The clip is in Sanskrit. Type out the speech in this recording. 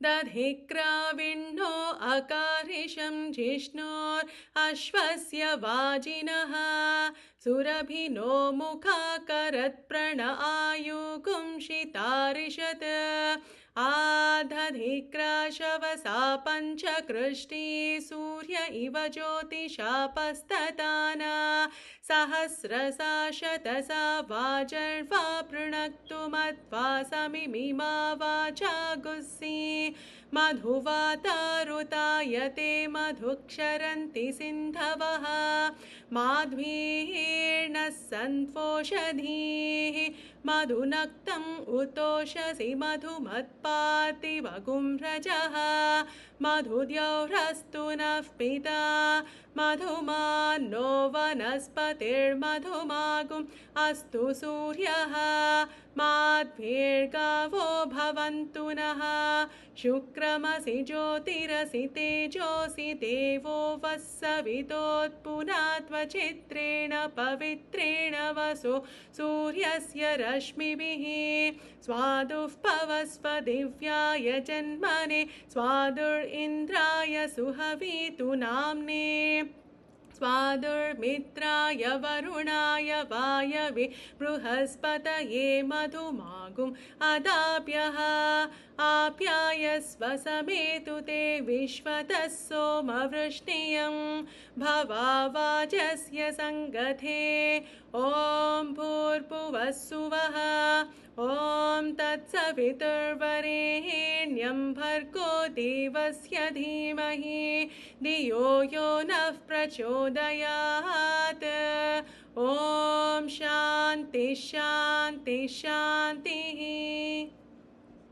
दधिक्राविण्णो अकारिशं जिष्णोरश्वस्य वाजिनः सुरभिनो मुखाकरत्प्रण आयुगुंशितारिषत् आदधिक्राशवसा पञ्चकृष्टी सूर्य इव ज्योतिषापस्तताना सहस्रसा शतसा वाजर्वा पृणक्तु मत्वा समिमिमा वाचा गुस्सी मधुवातारुतायते मधुक्षरन्ति सिन्धवः माध्वीर्नः सन्त्वोषधीः मधुनक्तम् उतोषसि मधुमत्पातिवगुंरजः मधुद्यौरस्तु नः पिता मधुमान्नो वनस्पतिर्मधुमागुम् अस्तु सूर्यः माध्वीर्गावो भवन्तु नः शुक्रमसि ज्योतिरसि तेजोऽसि देवो वस्सवितोत्पुनात्वचित्रेण पवित्रेण वसो सूर्यस्य रश्मिभिः स्वादुः पवस्व दिव्याय जन्मने स्वादुरिन्द्राय सुहवितु नाम्ने स्वादुर्मित्राय वरुणाय वायवे बृहस्पतये मधुमागुम् अदाप्यः आप्यायस्व समेतु ते विश्वतः सोमवृष्णियं भवावाजस्य संगथे ॐ भूर्भुवस्सुवः ॐ तत्सवितुर्वरेण्यं भर्गो देवस्य धीमहि धियो यो नः प्रचोदयात् ॐ शान्ति शान्ति शान्तिः।